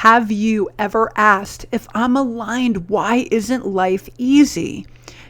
Have you ever asked, if I'm aligned, why isn't life easy?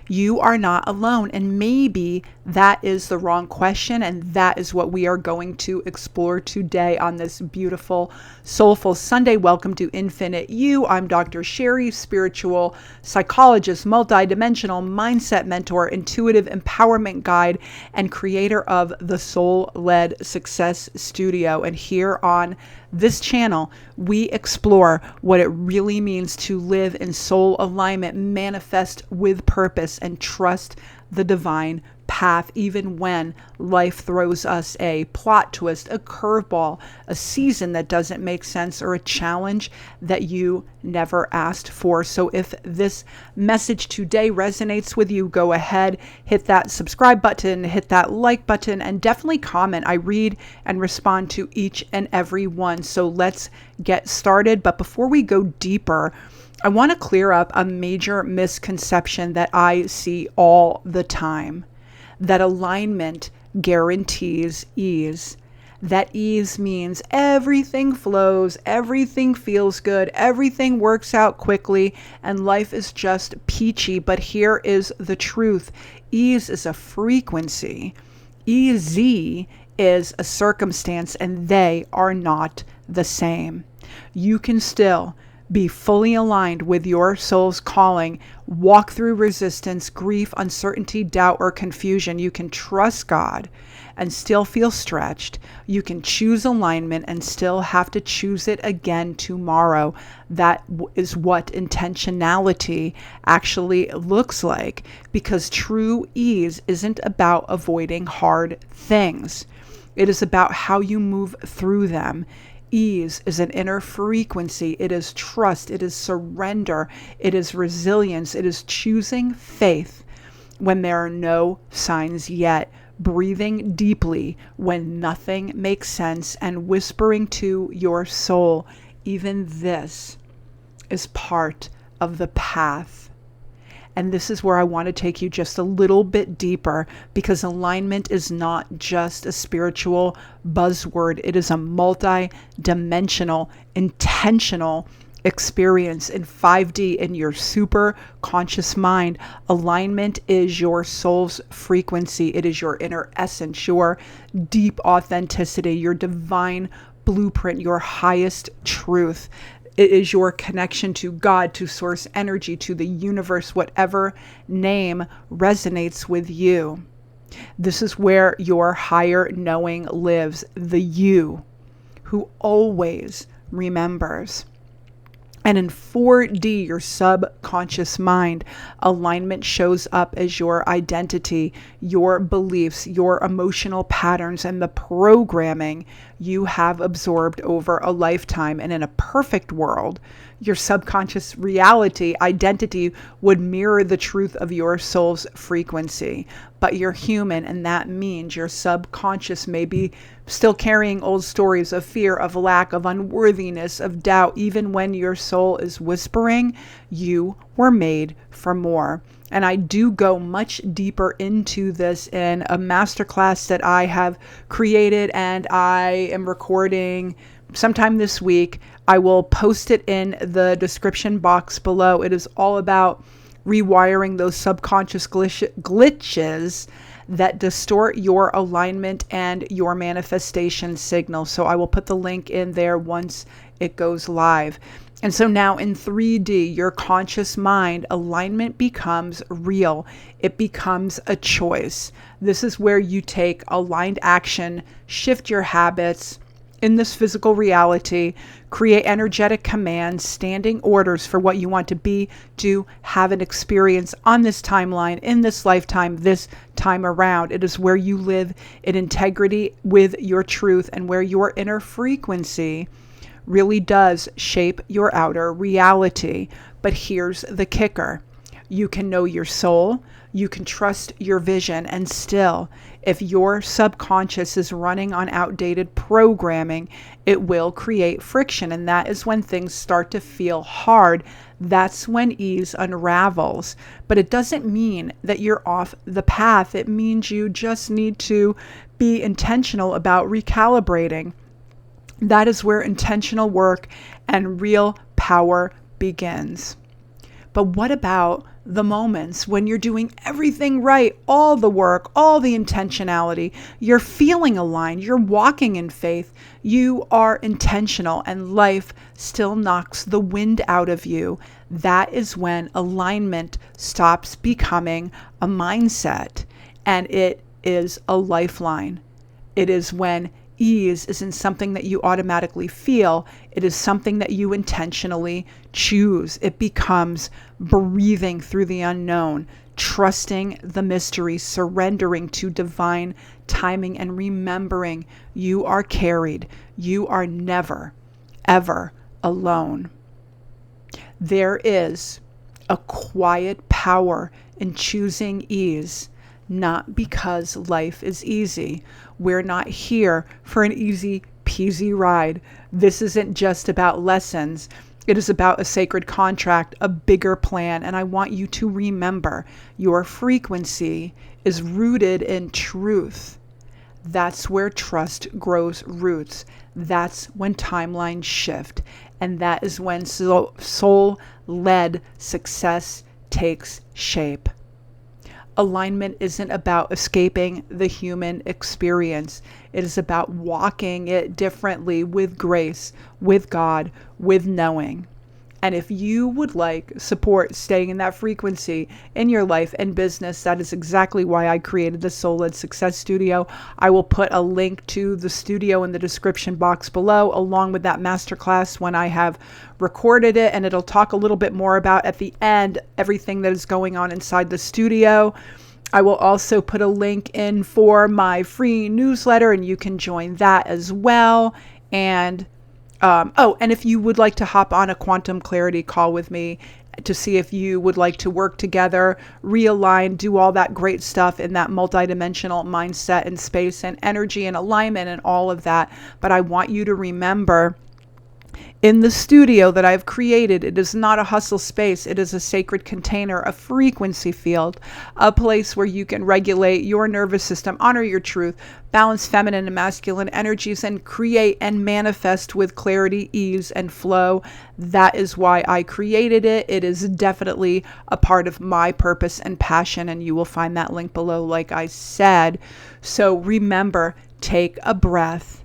You are not alone. And maybe that is the wrong question. And that is what we are going to explore today on this beautiful, Soulful Sunday. Welcome to Infinite You. I'm Dr. Sheri, spiritual psychologist, multidimensional mindset mentor, intuitive empowerment guide, and creator of the Soul-Led Success Studio. And here on this channel, we explore what it really means to live in soul alignment, manifest with purpose, and trust the divine path, even when life throws us a plot twist, a curveball, a season that doesn't make sense, or a challenge that you never asked for. So if this message today resonates with you, go ahead, hit that subscribe button, hit that like button, and definitely comment. I read and respond to each and every one. So let's get started. But before we go deeper, I want to clear up a major misconception that I see all the time, that alignment guarantees ease. That ease means everything flows, everything feels good, everything works out quickly, and life is just peachy. But here is the truth. Ease is a frequency. Easy is a circumstance, and they are not the same. You can still be fully aligned with your soul's calling, walk through resistance, grief, uncertainty, doubt, or confusion. You can trust God and still feel stretched. You can choose alignment and still have to choose it again tomorrow. That is what intentionality actually looks like, because true ease isn't about avoiding hard things. It is about how you move through them. Ease is an inner frequency. It is trust. It is surrender. It is resilience. It is choosing faith when there are no signs yet, breathing deeply when nothing makes sense, and whispering to your soul, even this is part of the path. And this is where I want to take you just a little bit deeper, because alignment is not just a spiritual buzzword. It is a multi-dimensional, intentional experience in 5D in your super conscious mind. Alignment is your soul's frequency. It is your inner essence, your deep authenticity, your divine blueprint, your highest truth. It is your connection to God, to source energy, to the universe, whatever name resonates with you. This is where your higher knowing lives, the you who always remembers. And in 4D, your subconscious mind, alignment shows up as your identity, your beliefs, your emotional patterns, and the programming you have absorbed over a lifetime. And in a perfect world, your subconscious reality, identity, would mirror the truth of your soul's frequency. But you're human, and that means your subconscious may be still carrying old stories of fear, of lack, of unworthiness, of doubt. Even when your soul is whispering, you were made for more. And I do go much deeper into this in a masterclass that I have created and I am recording sometime this week. I will post it in the description box below. It is all about rewiring those subconscious glitches that distort your alignment and your manifestation signal. So I will put the link in there once it goes live. And so now in 3D, your conscious mind, alignment becomes real. It becomes a choice. This is where you take aligned action, shift your habits in this physical reality, create energetic commands, standing orders for what you want to be, do, have an experience on this timeline, in this lifetime, this time around. It is where you live in integrity with your truth, and where your inner frequency really does shape your outer reality. But here's the kicker. You can know your soul, you can trust your vision, and still, if your subconscious is running on outdated programming, it will create friction. And that is when things start to feel hard. That's when ease unravels. But it doesn't mean that you're off the path. It means you just need to be intentional about recalibrating. That is where intentional work and real power begins. But what about the moments when you're doing everything right, all the work, all the intentionality, you're feeling aligned, you're walking in faith, you are intentional, and life still knocks the wind out of you? That is when alignment stops becoming a mindset and it is a lifeline. It is when ease isn't something that you automatically feel. It is something that you intentionally choose. It becomes breathing through the unknown, trusting the mystery, surrendering to divine timing, and remembering you are carried. You are never, ever alone. There is a quiet power in choosing ease, not because life is easy. We're not here for an easy peasy ride. This isn't just about lessons. It is about a sacred contract, a bigger plan. And I want you to remember your frequency is rooted in truth. That's where trust grows roots. That's when timelines shift. And that is when soul-led success takes shape. Alignment isn't about escaping the human experience. It is about walking it differently with grace, with God, with knowing. And if you would like support staying in that frequency in your life and business, that is exactly why I created the Soul-Led Success Studio. I will put a link to the studio in the description box below, along with that masterclass when I have recorded it. And it'll talk a little bit more about, at the end, everything that is going on inside the studio. I will also put a link in for my free newsletter, and you can join that as well. And and if you would like to hop on a quantum clarity call with me to see if you would like to work together, realign, do all that great stuff in that multidimensional mindset and space and energy and alignment and all of that. But I want you to remember, in the studio that I've created, it is not a hustle space. It is a sacred container, a frequency field, a place where you can regulate your nervous system, honor your truth, balance feminine and masculine energies, and create and manifest with clarity, ease, and flow. That is why I created it. It is definitely a part of my purpose and passion, and you will find that link below, like I said. So remember, take a breath.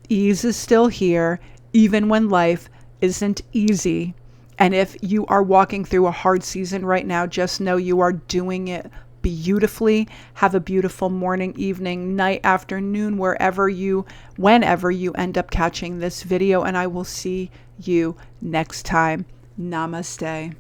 Ease is still here, even when life isn't easy. And if you are walking through a hard season right now, just know you are doing it beautifully. Have a beautiful morning, evening, night, afternoon, whenever you end up catching this video. And I will see you next time. Namaste.